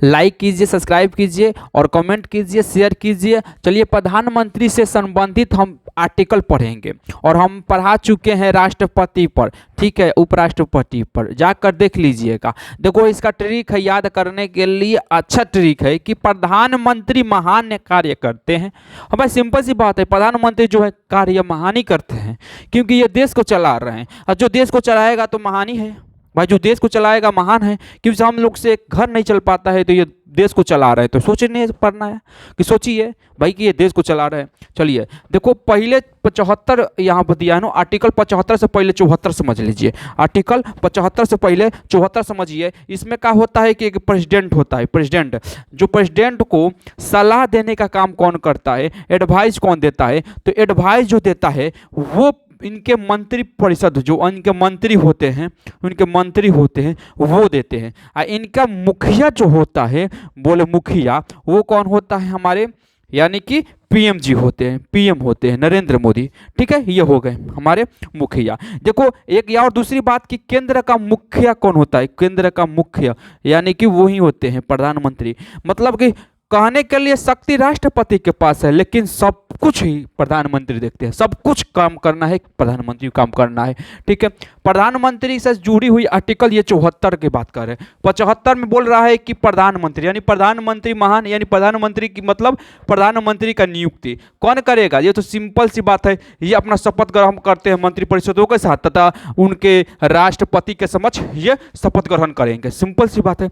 Like कीजिए, subscribe कीजिए और कमेंट कीजिए, शेयर कीजिए। चलिए प्रधानमंत्री से संबंधित हम आर्टिकल पढ़ेंगे और हम पढ़ा चुके हैं राष्ट्रपति पर, ठीक है, उपराष्ट्रपति पर, जाकर देख लीजिएगा। देखो इसका ट्रिक है याद करने के लिए, अच्छा ट्रिक है कि प्रधानमंत्री महान कार्य करते हैं। हमारी सिंपल सी बात है, प्रधानमंत्री जो है कार्य महान ही करते हैं क्योंकि ये देश को चला रहे हैं और जो देश को चलाएगा तो महान ही है भाई। जो देश को चलाएगा महान है, क्योंकि हम लोग से घर नहीं चल पाता है तो ये देश को चला रहे हैं, तो सोचने पड़ना है कि सोचिए भाई कि ये देश को चला रहे हैं। चलिए देखो पहले 75 यहाँ पर दिया है ना, आर्टिकल 75 से पहले 74 समझ लीजिए। आर्टिकल 75 से पहले 74 समझिए। इसमें क्या होता है कि एक प्रेसिडेंट होता है, प्रेसिडेंट, जो प्रेसिडेंट को सलाह देने का काम कौन करता है, एडवाइस कौन देता है, तो एडवाइस जो देता है वो इनके मंत्री परिषद, जो इनके मंत्री होते हैं, उनके मंत्री होते हैं वो देते हैं। और इनका मुखिया जो होता है, बोले मुखिया, वो कौन होता है हमारे, यानी कि पीएम जी होते हैं, पीएम होते हैं नरेंद्र मोदी, ठीक है। ये हो गए हमारे मुखिया। देखो एक या और दूसरी बात कि केंद्र का मुखिया कौन होता है, केंद्र का मुखिया यानी कि वो ही होते हैं प्रधानमंत्री। मतलब कि कहने के लिए शक्ति राष्ट्रपति के पास है, लेकिन सब कुछ ही प्रधानमंत्री देखते हैं, सब कुछ काम करना है प्रधानमंत्री को काम करना है, ठीक है। प्रधानमंत्री से जुड़ी हुई आर्टिकल ये 74 की बात कर रहे हैं। 75 में बोल रहा है कि प्रधानमंत्री यानी प्रधानमंत्री महान, यानी प्रधानमंत्री की मतलब प्रधानमंत्री का नियुक्ति कौन करेगा, ये तो सिंपल सी बात है। ये अपना शपथ ग्रहण करते हैं मंत्रिपरिषदों के साथ तथा उनके राष्ट्रपति के समक्ष ये शपथ ग्रहण करेंगे, सिंपल सी बात है।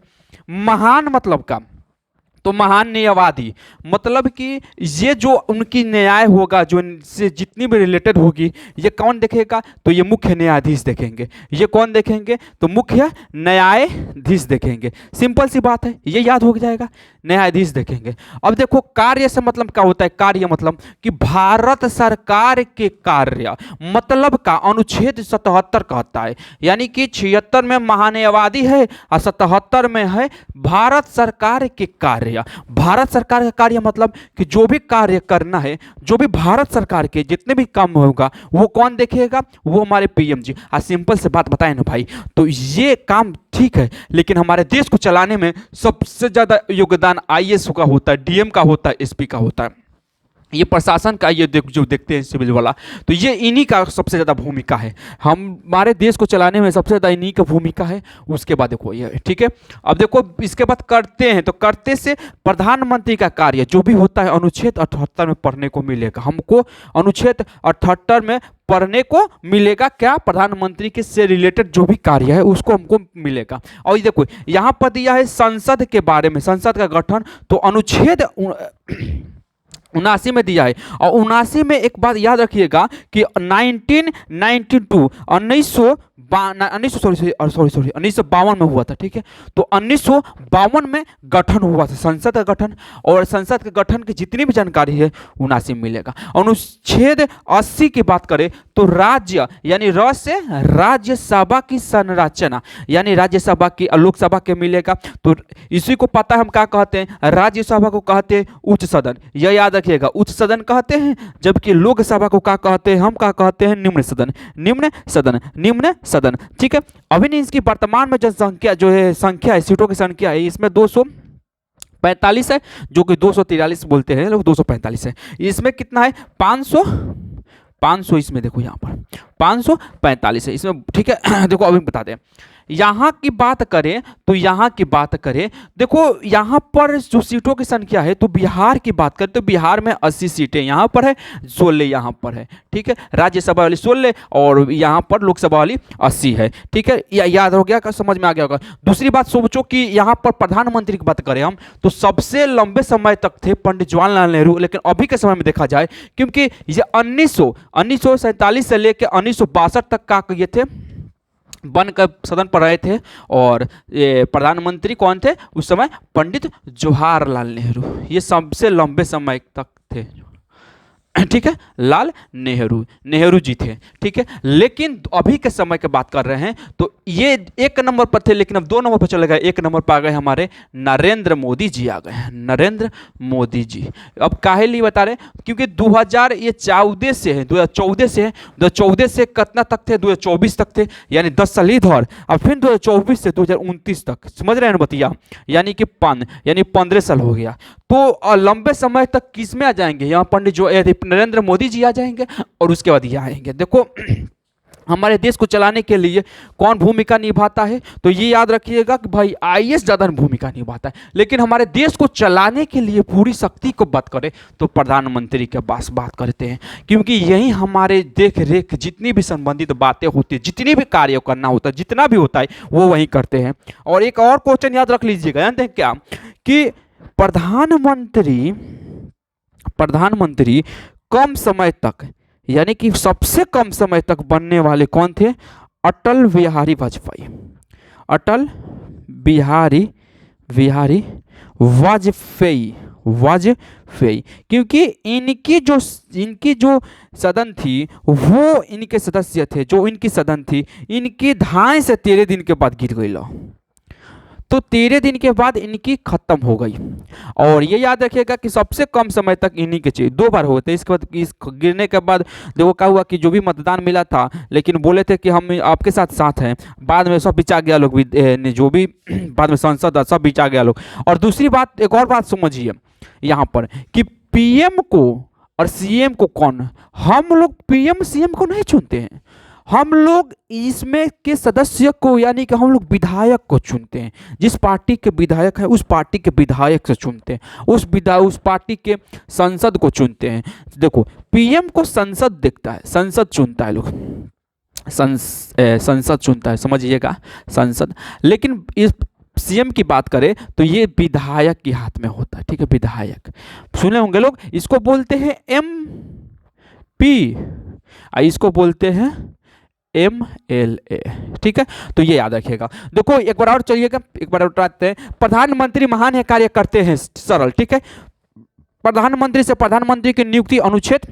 महान मतलब का तो महान न्यायवादी, मतलब कि ये जो उनकी न्याय होगा, जो इनसे जितनी भी रिलेटेड होगी, ये कौन देखेगा, तो ये मुख्य न्यायाधीश देखेंगे। ये कौन देखेंगे, तो मुख्य न्यायाधीश देखेंगे। सिंपल सी बात है, ये याद हो जाएगा, न्यायाधीश देखेंगे। अब देखो कार्य से मतलब क्या होता है, कार्य मतलब कि भारत सरकार के कार्य मतलब का अनुच्छेद 77 कहता है, यानी कि 76 में महान्यायवादी है और 77 में है भारत सरकार के कार्य। भारत सरकार का कार्य मतलब कि जो भी कार्य करना है, जो भी भारत सरकार के जितने भी काम होगा वो कौन देखेगा, वो हमारे पीएम जी। आज सिंपल से बात बताएं ना भाई, तो ये काम ठीक है, लेकिन हमारे देश को चलाने में सबसे ज्यादा योगदान आईएएस का होता है, डीएम का होता है, एसपी का होता है, ये प्रशासन का, ये जो देखते हैं सिविल वाला, तो ये इन्हीं का सबसे ज़्यादा भूमिका है। हमारे देश को चलाने में सबसे ज़्यादा इन्हीं का भूमिका है। उसके बाद देखो ये, ठीक है। अब देखो इसके बाद करते हैं, तो करते से प्रधानमंत्री का कार्य जो भी होता है अनुच्छेद 78 में पढ़ने को मिलेगा हमको। अनुच्छेद 78 में पढ़ने को मिलेगा क्या, प्रधानमंत्री के से रिलेटेड जो भी कार्य है उसको हमको मिलेगा। और ये देखो यहाँ पर दिया है संसद के बारे में, संसद का गठन, तो अनुच्छेद 79 में दिया है। और 79 में एक बात याद रखिएगा कि 1952 में हुआ था, ठीक है। तो 1952 में गठन हुआ था संसद का गठन, और संसद के गठन की जितनी भी जानकारी है 79 में मिलेगा। अनुच्छेद 80 की बात करें तो राज्य यानी र से राज्यसभा की संरचना, यानी राज्यसभा की लोकसभा के मिलेगा। तो इसी को पता है हम क्या कहते हैं, राज्यसभा को कहते हैं उच्च सदन, यह याद रखिएगा, उच्च सदन कहते हैं। जबकि लोकसभा को क्या कहते हैं, हम क्या कहते हैं, निम्न सदन, निम्न सदन, निम्न सदन, ठीक है। अभी नहीं, इसकी वर्तमान में जनसंख्या जो है, संख्या है, सीटों की संख्या है, इसमें 245 है, जो कि 243 बोलते हैं लोग, 245 है। इसमें कितना है, 500 इसमें देखो यहाँ पर 545 है इसमें, ठीक है। देखो अभी बताते हैं, यहाँ की बात करें तो यहाँ की बात करें, देखो यहाँ पर जो सीटों की संख्या है, तो बिहार की बात करें तो बिहार में 80 सीटें यहाँ पर है, 16 यहाँ पर है, ठीक है। राज्यसभा वाली 16 और यहाँ पर लोकसभा वाली 80 है, ठीक है। याद हो गया, समझ में आ गया होगा। दूसरी बात सोचो कि यहाँ पर प्रधानमंत्री की बात करें हम, तो सबसे लंबे समय तक थे पंडित जवाहरलाल नेहरू, लेकिन अभी के समय में देखा जाए, क्योंकि ये 1947 से लेकर 1962 तक का ये थे, बनकर सदन पर रहे थे। और ये प्रधानमंत्री कौन थे उस समय, पंडित जवाहरलाल नेहरू, ये सबसे लंबे समय तक थे, ठीक है। नेहरू जी थे, ठीक है। लेकिन अभी के समय की बात कर रहे हैं तो ये एक नंबर पर थे, लेकिन अब 2 नंबर पर चले गए, 1 नंबर पर आ गए हमारे नरेंद्र मोदी जी आ गए हैं, नरेंद्र मोदी जी। अब काहे लिए बता रहे, क्योंकि 2014 से है, 2014 से है, 2014 से कितना तक थे, 2024 तक थे, यानी 10 साल इधर, अब फिर 2024 से 2029 तक, समझ रहे हैं ना बतिया, यानी कि 15 साल हो गया। तो लंबे समय तक किस में आ जाएंगे, यहाँ पंडित जो नरेंद्र मोदी जी आ जाएंगे, और उसके बाद ये आएंगे। देखो हमारे देश को चलाने के लिए कौन भूमिका निभाता है, तो ये याद रखिएगा कि भाई आईएएस ज़्यादा भूमिका निभाता है, लेकिन हमारे देश को चलाने के लिए पूरी शक्ति को बात करें तो प्रधानमंत्री के पास बात करते हैं, क्योंकि यही हमारे देख रेख जितनी भी संबंधित बातें होती है, जितनी भी कार्य करना होता है, जितना भी होता है वो वही करते हैं। और एक और क्वेश्चन याद रख लीजिएगा, जानते हैं क्या, कि प्रधानमंत्री कम समय तक, यानी कि सबसे कम समय तक बनने वाले कौन थे, अटल बिहारी वाजपेयी, अटल बिहारी वाजपेयी, क्योंकि इनकी जो सदन थी वो इनके सदस्य थे, जो इनकी सदन थी इनकी 2.5 से 13 दिन के बाद गिर गई, तो 13 दिन के बाद इनकी खत्म हो गई। और ये याद रखिएगा कि सबसे कम समय तक इन्हीं के चाहिए, 2 बार हुए थे। इसके बाद इस गिरने के बाद देखो क्या हुआ कि जो भी मतदान मिला था, लेकिन बोले थे कि हम आपके साथ हैं, बाद में सब बिचा गया लोग, जो भी बाद में सांसद सब बिचा गया लोग। और दूसरी बात, एक और बात समझिए यहाँ पर, कि पीएम को और सीएम को कौन, हम लोग पीएम सीएम को नहीं चुनते हैं, हम लोग इसमें के सदस्य को, यानी कि हम लोग विधायक को चुनते हैं। जिस पार्टी के विधायक है उस पार्टी के विधायक से चुनते हैं, उस पार्टी के संसद को चुनते हैं। देखो पीएम को संसद देखता है, संसद चुनता है, लोग संसद चुनता है, समझिएगा, संसद। लेकिन इस सीएम की बात करें तो ये विधायक के हाथ में होता है, ठीक है, विधायक सुने होंगे लोग, इसको बोलते हैं MP, इसको बोलते हैं MLA, ठीक है। तो ये याद रखिएगा। देखो एक बार और चलिएगा, एक बार उठाते हैं, प्रधानमंत्री महान है कार्य करते हैं सरल, ठीक है। प्रधानमंत्री से प्रधानमंत्री की नियुक्ति अनुच्छेद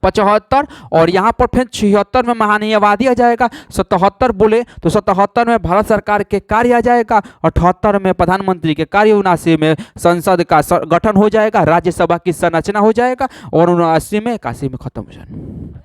75 और यहाँ पर फिर 76 में महान्यायवादी आ जाएगा, 77 बोले तो 77 में भारत सरकार के कार्य आ जाएगा, 78 में प्रधानमंत्री के कार्य, 79 में संसद का गठन हो जाएगा, राज्यसभा की संरचना हो जाएगा, और 79 में 81 में खत्म हो जाएगा।